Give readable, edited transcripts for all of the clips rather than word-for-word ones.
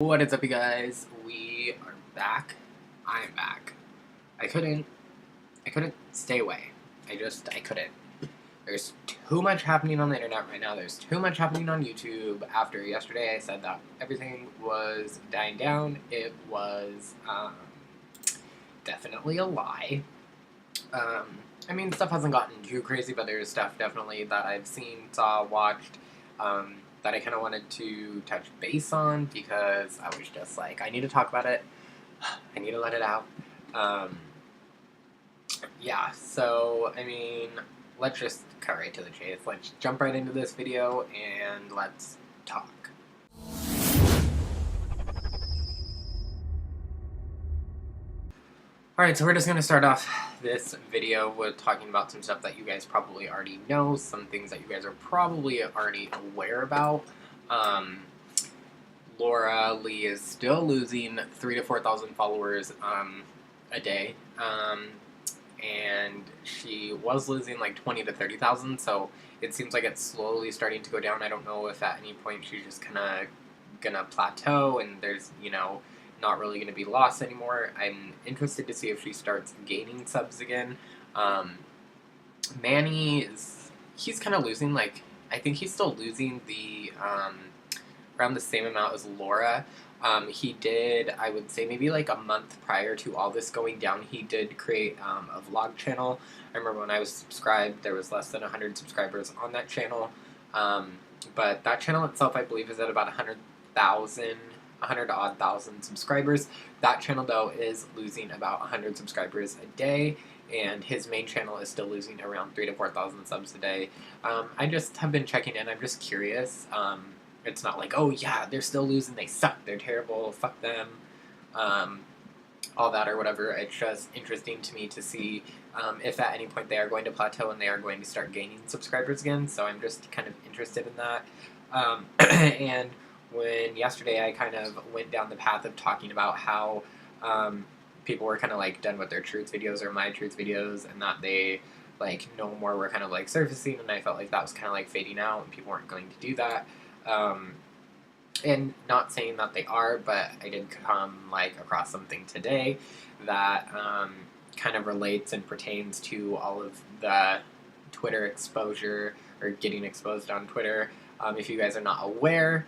What is up, you guys? We are back. I am back. I couldn't stay away. I couldn't. There's too much happening on the internet right now. There's too much happening on YouTube. After yesterday I said that everything was dying down, it was definitely a lie. I mean, stuff hasn't gotten too crazy, but there's stuff definitely that I've seen, saw, watched, that I kind of wanted to touch base on because I was just like, I need to talk about it. I need to let it out. Yeah, so, I mean, let's just cut right to the chase. Let's jump right into this video and let's talk. Alright, so we're just going to start off this video with talking about some stuff that you guys probably already know, some things that you guys are probably already aware about. Laura Lee is still losing 3,000 to 4,000 followers a day, and she was losing like 20,000 to 30,000, so it seems like it's slowly starting to go down. I don't know if at any point she's just kind of gonna plateau and there's, not really going to be lost anymore. I'm interested to see if she starts gaining subs again. Manny, he's kind of losing, I think he's still losing around the same amount as Laura. He did, I would say maybe like a month prior to all this going down, he did create a vlog channel. I remember when I was subscribed, there was less than 100 subscribers on that channel. But that channel itself, I believe, is at about 100-odd thousand subscribers. That channel, though, is losing about 100 subscribers a day, and his main channel is still losing around 3,000 to 4,000 subs a day. I just have been checking in. I'm just curious. It's not like, oh yeah, they're still losing, they suck, they're terrible, fuck them, all that or whatever. It's just interesting to me to see if at any point they are going to plateau and they are going to start gaining subscribers again, so I'm just kind of interested in that. And when yesterday I kind of went down the path of talking about how people were kind of like done with their truth videos or my truth videos, and that they no more were kind of like surfacing, and I felt like that was kind of like fading out and people weren't going to do that. And not saying that they are, but I did come across something today that kind of relates and pertains to all of the Twitter exposure or getting exposed on Twitter. If you guys are not aware,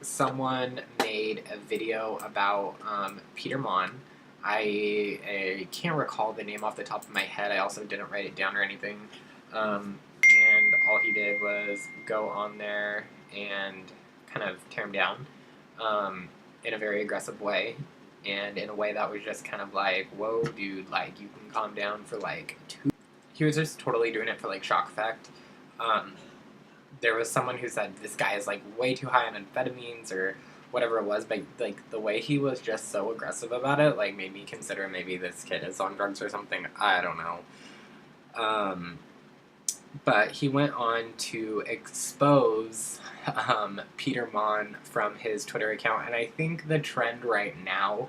someone made a video about Peter Monn. I can't recall the name off the top of my head. I also didn't write it down or anything. And all he did was go on there and kind of tear him down in a very aggressive way, and in a way that was just kind of like, whoa, dude, you can calm down for two. He was just totally doing it for shock effect. There was someone who said this guy is way too high on amphetamines or whatever it was, but the way he was just so aggressive about it made me consider maybe this kid is on drugs or something. I don't know. But he went on to expose Peter Monn from his Twitter account, and I think the trend right now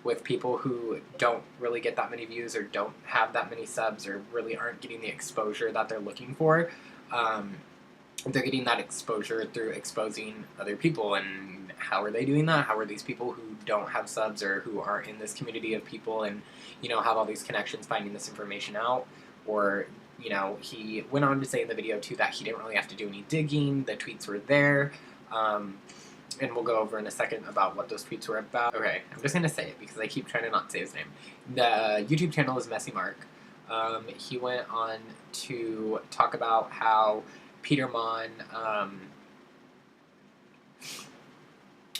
with people who don't really get that many views or don't have that many subs or really aren't getting the exposure that they're looking for, they're getting that exposure through exposing other people. And how are they doing that? How are these people who don't have subs or who aren't in this community of people and, have all these connections finding this information out? Or, he went on to say in the video, too, that he didn't really have to do any digging. The tweets were there. And we'll go over in a second about what those tweets were about. Okay, I'm just going to say it because I keep trying to not say his name. The YouTube channel is Messy Mark. He went on to talk about how Peter Monn,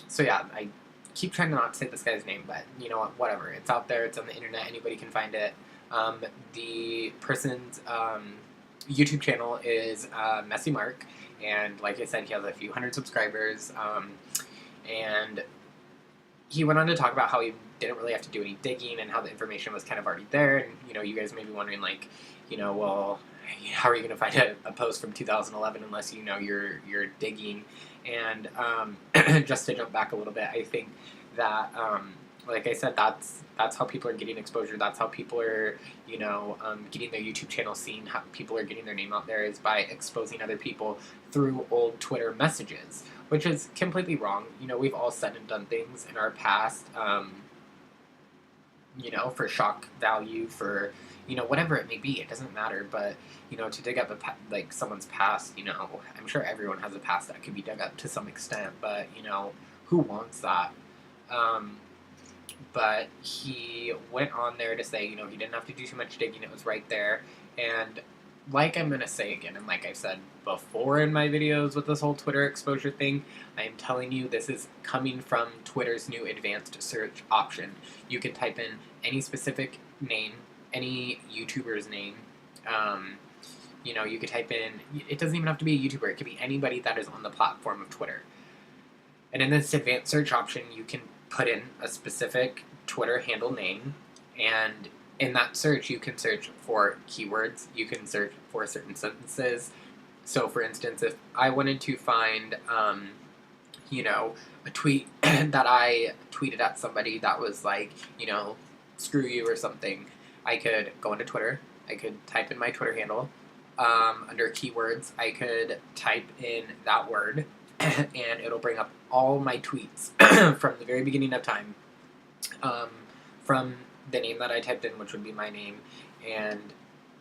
so yeah, I keep trying to not say this guy's name, but you know what, whatever, it's out there, it's on the internet, anybody can find it. The person's YouTube channel is Messy Mark, and like I said, he has a few hundred subscribers, and he went on to talk about how he didn't really have to do any digging and how the information was kind of already there. And you guys may be wondering well, how are you going to find a post from 2011 unless you're digging? And just to jump back a little bit, I think that like I said, that's how people are getting exposure. That's how people are getting their YouTube channel seen. How people are getting their name out there is by exposing other people through old Twitter messages which is completely wrong. You know, we've all said and done things in our past, you know, for shock value, for, you know, whatever it may be. It doesn't matter, but, you know, to dig up like someone's past, you know, I'm sure everyone has a past that could be dug up to some extent, but, you know, who wants that? But he went on there to say, you know, he didn't have to do too much digging, it was right there. And like I'm going to say again, and like I've said before in my videos with this whole Twitter exposure thing, I am telling you this is coming from Twitter's new advanced search option. You can type in any specific name, any YouTuber's name. You know, you could type in, it doesn't even have to be a YouTuber, it could be anybody that is on the platform of Twitter. And in this advanced search option, you can put in a specific Twitter handle name, and in that search, you can search for keywords, you can search for certain sentences. So, for instance, if I wanted to find, you know, a tweet that I tweeted at somebody that was like, you know, screw you or something, I could go into Twitter, I could type in my Twitter handle, under keywords, I could type in that word, and it'll bring up all my tweets from the very beginning of time, from the name that I typed in, which would be my name, and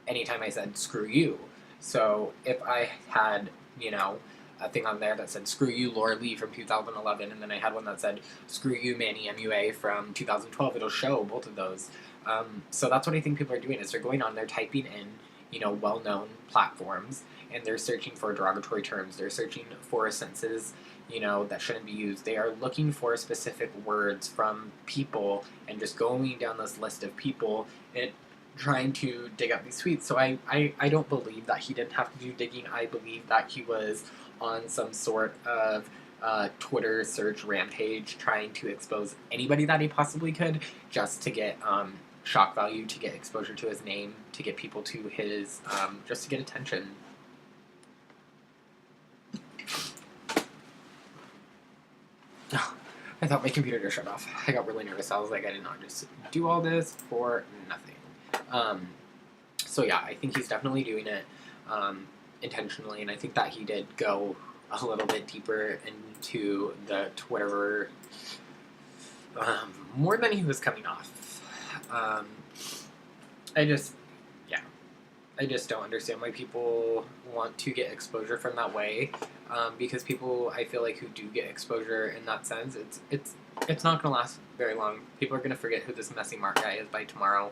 anytime I said screw you. So if I had, you know, a thing on there that said screw you Laura Lee from 2011, and then I had one that said screw you Manny MUA from 2012, it'll show both of those. So that's what I think people are doing, is they're going on there typing in, you know, well-known platforms, and they're searching for derogatory terms, they're searching for sentences, you know, that shouldn't be used. They are looking for specific words from people and just going down this list of people and trying to dig up these tweets. So I don't believe that he didn't have to do digging. I believe that he was on some sort of Twitter search rampage trying to expose anybody that he possibly could, just to get shock value, to get exposure to his name, to get people to his, just to get attention. I thought my computer just shut off. I got really nervous. I was like, I did not just do all this for nothing. So yeah, I think he's definitely doing it intentionally, and I think that he did go a little bit deeper into the Twitter more than he was coming off. I just don't understand why people want to get exposure from that way, because people, I feel like, who do get exposure in that sense, it's not going to last very long. People are going to forget who this Messy Mark guy is by tomorrow.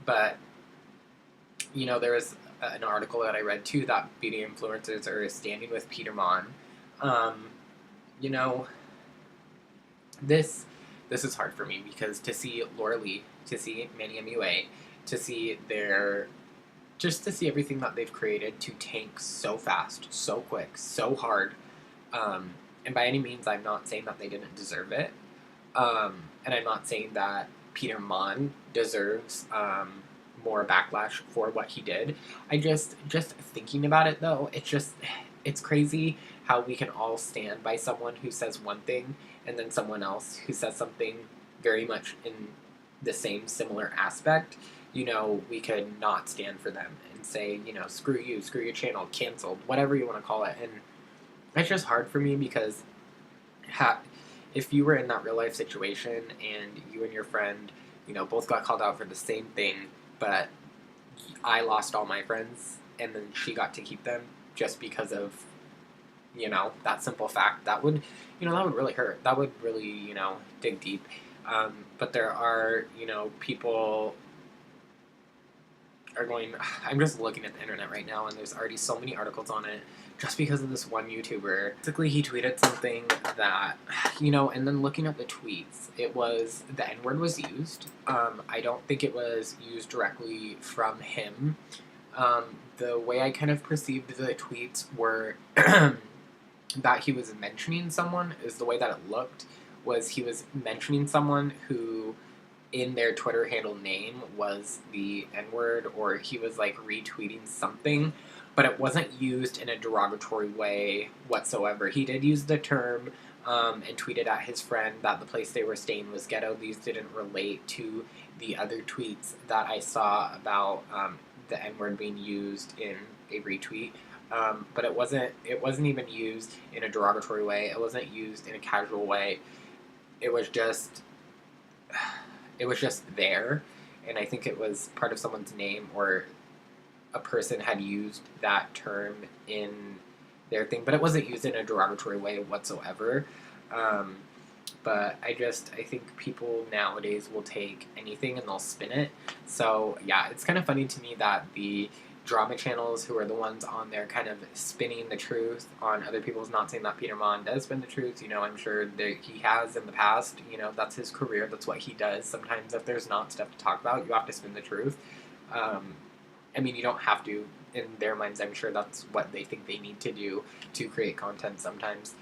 But, you know, there was an article that I read, too, that beauty influencers are standing with Peter Monn. You know, this is hard for me, because to see Laura Lee, to see Manny MUA, to see to see everything that they've created to tank so fast, so quick, so hard, and by any means, I'm not saying that they didn't deserve it, and I'm not saying that Peter Monn deserves more backlash for what he did. I just thinking about it, though, it's crazy how we can all stand by someone who says one thing, and then someone else who says something very much in the same similar aspect. You know, we could not stand for them and say, you know, screw you, screw your channel, canceled, whatever you want to call it. And it's just hard for me, because if you were in that real life situation and you and your friend, you know, both got called out for the same thing, but I lost all my friends and then she got to keep them just because of, you know, that simple fact, that would really hurt. That would really, you know, dig deep. But there are, you know, people are going, I'm just looking at the internet right now, and there's already so many articles on it, just because of this one YouTuber. Basically, he tweeted something that, you know, and then looking at the tweets, it was, the N-word was used. I don't think it was used directly from him. The way I kind of perceived the tweets were that he was mentioning someone, is the way that it looked, was he was mentioning someone who in their Twitter handle name was the N-word, or he was like retweeting something, but it wasn't used in a derogatory way whatsoever. He did use the term and tweeted at his friend that the place they were staying was ghetto. These didn't relate to the other tweets that I saw about the N-word being used in a retweet. but it wasn't even used in a derogatory way. It wasn't used in a casual way. It was just there, and I think it was part of someone's name, or a person had used that term in their thing, but it wasn't used in a derogatory way whatsoever. Um, but I think people nowadays will take anything and they'll spin it. So yeah, it's kind of funny to me that the drama channels, who are the ones on there kind of spinning the truth on other people's, not saying that Peter Monn does spin the truth, I'm sure that he has in the past, that's his career, that's what he does. Sometimes if there's not stuff to talk about, you have to spin the truth. You don't have to. In their minds, I'm sure that's what they think they need to do to create content sometimes.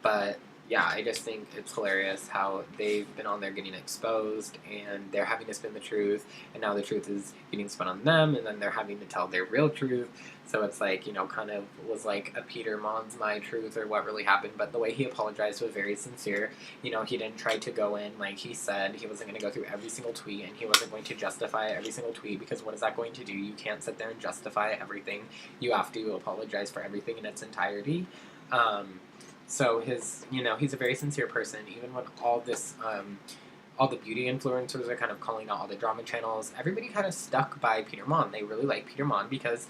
But yeah, I just think it's hilarious how they've been on there getting exposed, and they're having to spin the truth, and now the truth is getting spun on them, and then they're having to tell their real truth. So it's like, kind of was like a Peter Monn's My Truth, or what really happened. But the way he apologized was very sincere. He didn't try to go in, like he said, he wasn't going to go through every single tweet, and he wasn't going to justify every single tweet, because what is that going to do? You can't sit there and justify everything. You have to apologize for everything in its entirety. So he's a very sincere person, even when all the beauty influencers are kind of calling out all the drama channels. Everybody kind of stuck by Peter Monn. They really like Peter Monn because,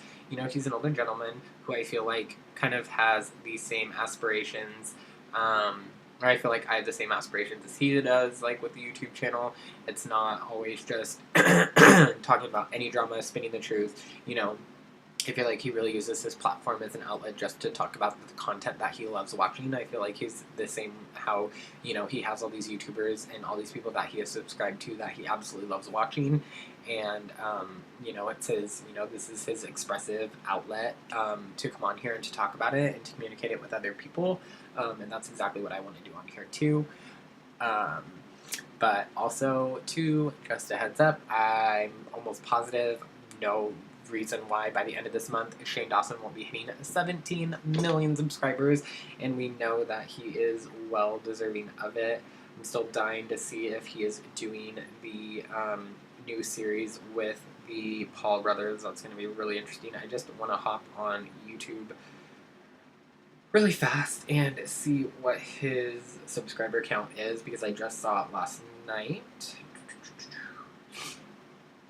he's an older gentleman who I feel like kind of has the same aspirations, or I feel like I have the same aspirations as he does, like with the YouTube channel. It's not always just talking about any drama, spinning the truth, I feel like he really uses his platform as an outlet just to talk about the content that he loves watching. I feel like he's the same how, he has all these YouTubers and all these people that he is subscribed to that he absolutely loves watching. And, it's his, this is his expressive outlet to come on here and to talk about it and to communicate it with other people. And that's exactly what I want to do on here too. But also, too, just a heads up, I'm almost positive, no reason why by the end of this month Shane Dawson won't be hitting 17 million subscribers, and we know that he is well deserving of it. I'm still dying to see if he is doing the new series with the Paul brothers. That's going to be really interesting. I just want to hop on YouTube really fast and see what his subscriber count is, because I just saw it last night.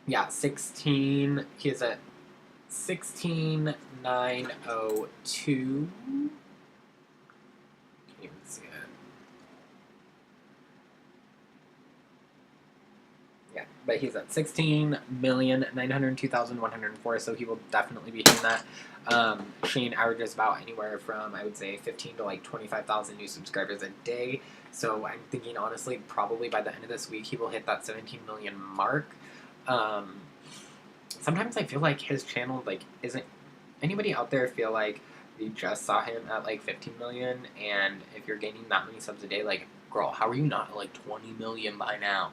Yeah, 16. He is at 16,902. Can't even see it. Yeah, but he's at 16,902,104, so he will definitely be hitting that. Shane averages about anywhere from, I would say, 15 to like 25,000 new subscribers a day. So I'm thinking, honestly, probably by the end of this week, he will hit that 17 million mark. Sometimes I feel like his channel, isn't... Anybody out there feel like they just saw him at, 15 million, and if you're gaining that many subs a day, girl, how are you not at, 20 million by now?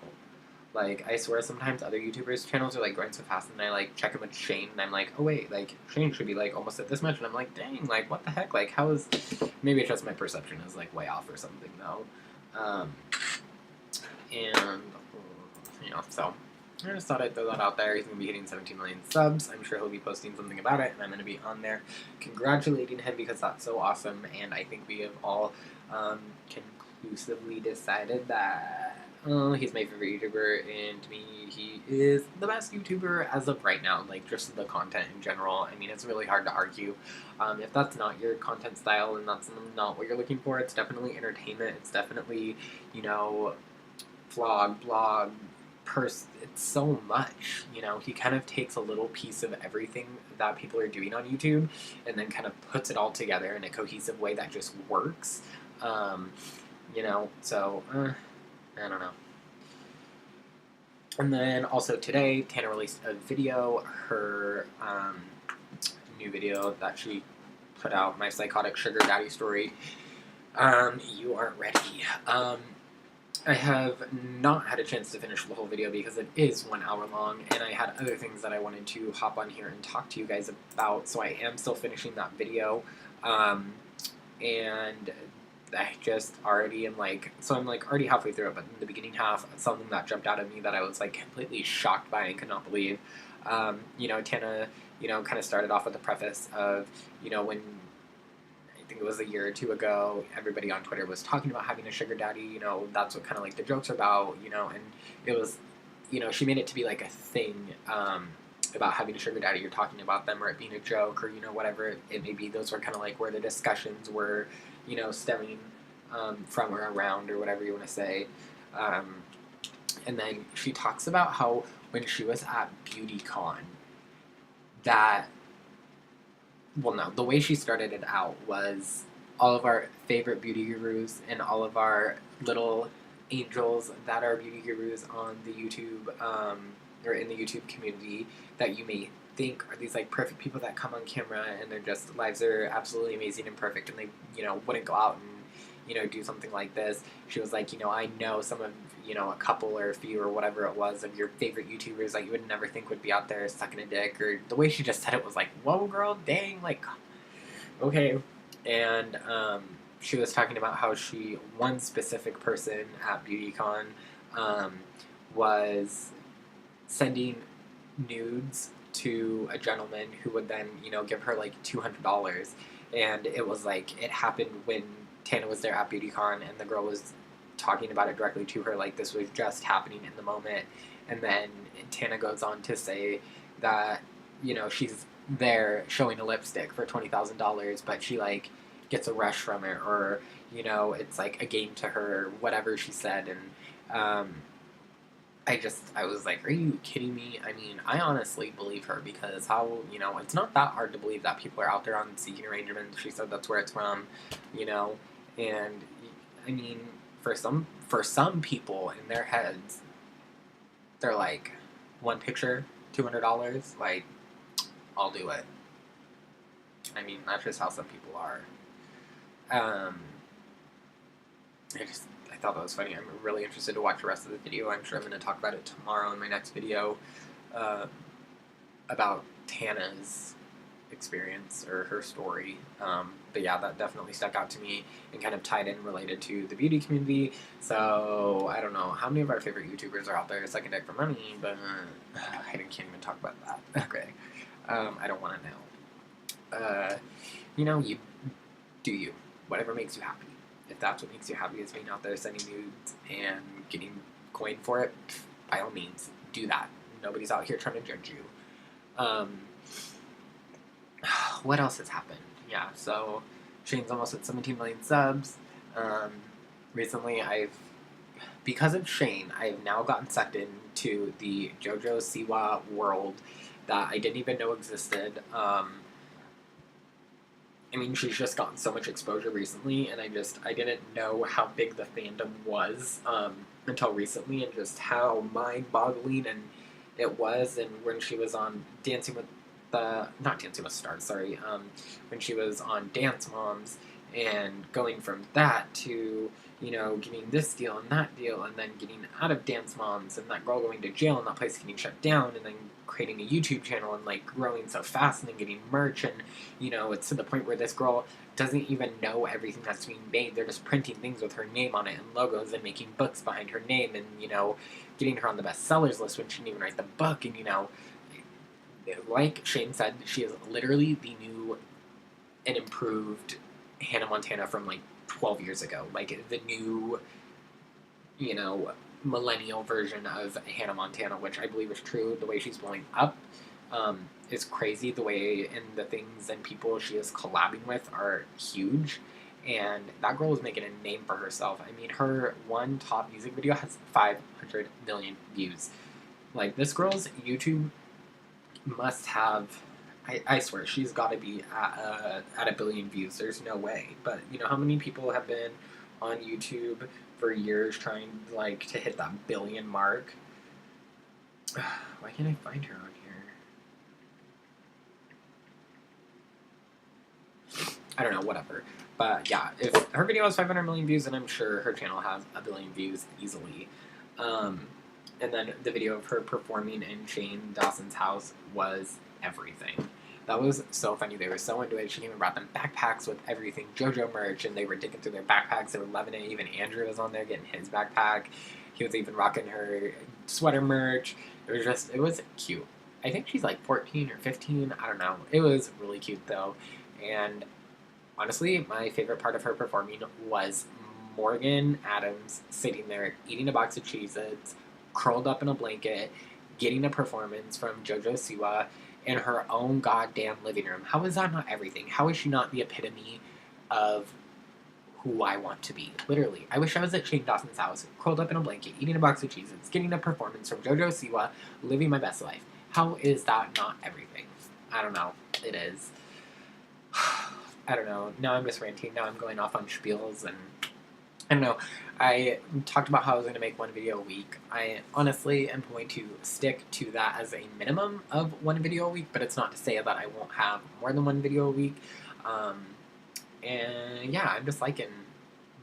I swear sometimes other YouTubers' channels are, growing so fast, and I, check him with Shane, and I'm like, oh, wait, Shane should be, almost at this much, and I'm like, dang, what the heck? How is... Maybe it's just my perception is, way off or something, though. So... I just thought I'd throw that out there. He's going to be hitting 17 million subs. I'm sure he'll be posting something about it, and I'm going to be on there congratulating him, because that's so awesome. And I think we have all conclusively decided that he's my favorite YouTuber, and to me, he is the best YouTuber as of right now. Just the content in general. I mean, it's really hard to argue. If that's not your content style and that's not what you're looking for, it's definitely entertainment. It's definitely, vlog, blog, it's so much, he kind of takes a little piece of everything that people are doing on YouTube and then kind of puts it all together in a cohesive way that just works, so, I don't know. And then also today, Tana released a video, her new video that she put out, My Psychotic Sugar Daddy Story. You aren't ready. I have not had a chance to finish the whole video because it is 1 hour long, and I had other things that I wanted to hop on here and talk to you guys about, so I am still finishing that video, and I just already am so I'm already halfway through it, but in the beginning half, something that jumped out at me that I was completely shocked by and could not believe. Tana, kind of started off with the preface of, when I think it was a year or two ago, everybody on Twitter was talking about having a sugar daddy. That's what kind of like the jokes are about. And it was, she made it to be like a thing about having a sugar daddy. You're talking about them or it being a joke or whatever it may be. Those were kind of like where the discussions were, stemming from or around or whatever you want to say. And then she talks about how when she was at BeautyCon, that, well, no, the way she started it out was all of our favorite beauty gurus and all of our little angels that are beauty gurus on the YouTube, or in the YouTube community that you may think are these like perfect people that come on camera and their just lives are absolutely amazing and perfect and they, wouldn't go out and, do something like this. She was like, I know some of, a couple or a few or whatever it was of your favorite YouTubers that you would never think would be out there sucking a dick, or the way she just said it was like, whoa girl, dang, like, okay. And she was talking about how one specific person at BeautyCon was sending nudes to a gentleman who would then, give her like $200. And it was like, it happened when Tana was there at BeautyCon and the girl was talking about it directly to her, like this was just happening in the moment. And then Tana goes on to say that, she's there showing a lipstick for $20,000, but she like gets a rush from it, or, it's like a game to her, whatever she said. And I was like, are you kidding me? I mean, I honestly believe her because how, it's not that hard to believe that people are out there on seeking arrangements. She said that's where it's from, and I mean, for some people in their heads, they're like, one picture, $200, like, I'll do it. I mean, that's just how some people are. I thought that was funny. I'm really interested to watch the rest of the video. I'm sure I'm going to talk about it tomorrow in my next video, about Tana's experience or her story. But yeah, that definitely stuck out to me and kind of tied in related to the beauty community. So I don't know how many of our favorite YouTubers are out there sucking dick for money, but I can't even talk about that. Okay. I don't want to know. You do you. Whatever makes you happy. If that's what makes you happy is being out there sending nudes and getting coin for it, by all means, do that. Nobody's out here trying to judge you. What else has happened? Yeah, so Shane's almost at 17 million subs. Recently, because of Shane, I've now gotten sucked into the JoJo Siwa world that I didn't even know existed. I mean, she's just gotten so much exposure recently, and I didn't know how big the fandom was until recently, and just how mind-boggling and it was. And when she was on not Dancing with Stars, sorry, when she was on Dance Moms, and going from that to, getting this deal and that deal, and then getting out of Dance Moms, and that girl going to jail and that place getting shut down, and then creating a YouTube channel and like growing so fast and then getting merch, and it's to the point where this girl doesn't even know everything that's being made. They're just printing things with her name on it and logos and making books behind her name, and getting her on the bestsellers list when she didn't even write the book. And like Shane said, she is literally the new and improved Hannah Montana from like 12 years ago, like the new millennial version of Hannah Montana, which I believe is true. The way she's blowing up is crazy. The way and the things and people she is collabing with are huge, and that girl is making a name for herself. I mean, her one top music video has 500 million views. Like, this girl's YouTube must have, I swear, she's got to be at 1 billion views. There's no way. But how many people have been on YouTube for years trying like to hit that 1 billion mark? Why can't I find her on here? I don't know, whatever. But yeah, if her video has 500 million views, then I'm sure her channel has 1 billion views easily. And then the video of her performing in Shane Dawson's house was everything. That was so funny. They were so into it. She even brought them backpacks with everything JoJo merch, and they were digging through their backpacks. They were loving it. Even Andrew was on there getting his backpack. He was even rocking her sweater merch. It was cute. I think she's like 14 or 15. I don't know. It was really cute though. And honestly, my favorite part of her performing was Morgan Adams sitting there eating a box of Cheez-Its, curled up in a blanket, getting a performance from JoJo Siwa in her own goddamn living room. How is that not everything? How is she not the epitome of who I want to be? Literally. I wish I was at Shane Dawson's house, curled up in a blanket, eating a box of Cheez-Its, getting a performance from JoJo Siwa, living my best life. How is that not everything? I don't know. It is. I don't know. Now I'm just ranting. Now I'm going off on spiels, and I don't know. I talked about how I was going to make one video a week. I honestly am going to stick to that as a minimum of one video a week, but it's not to say that I won't have more than one video a week. And yeah, I'm just liking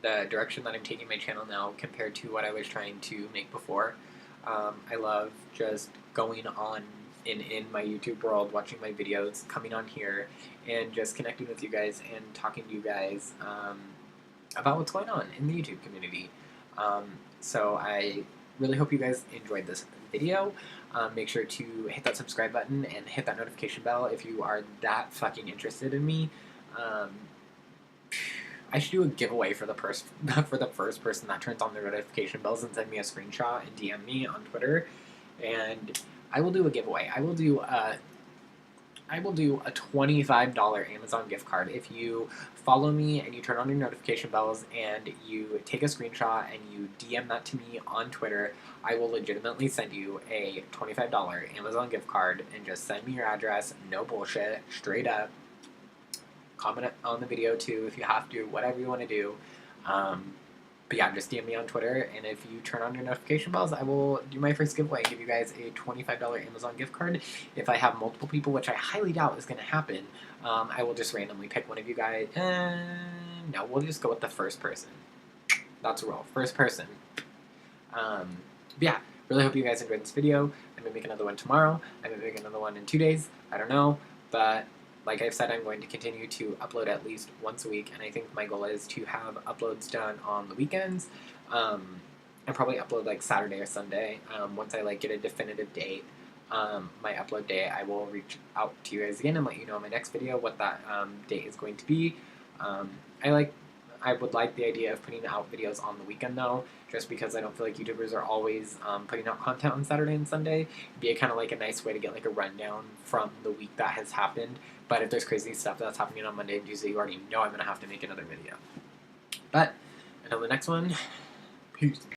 the direction that I'm taking my channel now compared to what I was trying to make before. I love just going on in my YouTube world, watching my videos, coming on here, and just connecting with you guys and talking to you guys about what's going on in the YouTube community. So I really hope you guys enjoyed this video. Make sure to hit that subscribe button and hit that notification bell if you are that fucking interested in me. I should do a giveaway for the first person that turns on their notification bells and send me a screenshot and DM me on Twitter, and I will do a giveaway. I will do a $25 Amazon gift card if you follow me and you turn on your notification bells and you take a screenshot and you DM that to me on Twitter. I will legitimately send you a $25 Amazon gift card, and just send me your address. No bullshit, straight up. Comment on the video too if you have to, whatever you want to do. But yeah, just DM me on Twitter, and if you turn on your notification bells, I will do my first giveaway and give you guys a $25 Amazon gift card. If I have multiple people, which I highly doubt is going to happen, I will just randomly pick one of you guys. No, we'll just go with the first person. That's a roll. First person. But yeah, really hope you guys enjoyed this video. I'm going to make another one tomorrow. I'm going to make another one in 2 days. I don't know, but like I've said, I'm going to continue to upload at least once a week, and I think my goal is to have uploads done on the weekends, and probably upload like Saturday or Sunday. Once I like get a definitive date, my upload day, I will reach out to you guys again and let you know in my next video what that date is going to be. I would like the idea of putting out videos on the weekend though, just because I don't feel like YouTubers are always putting out content on Saturday and Sunday. It'd be kind of like a nice way to get like a rundown from the week that has happened. But if there's crazy stuff that's happening on Monday and Tuesday, you already know I'm going to have to make another video. But until the next one, peace.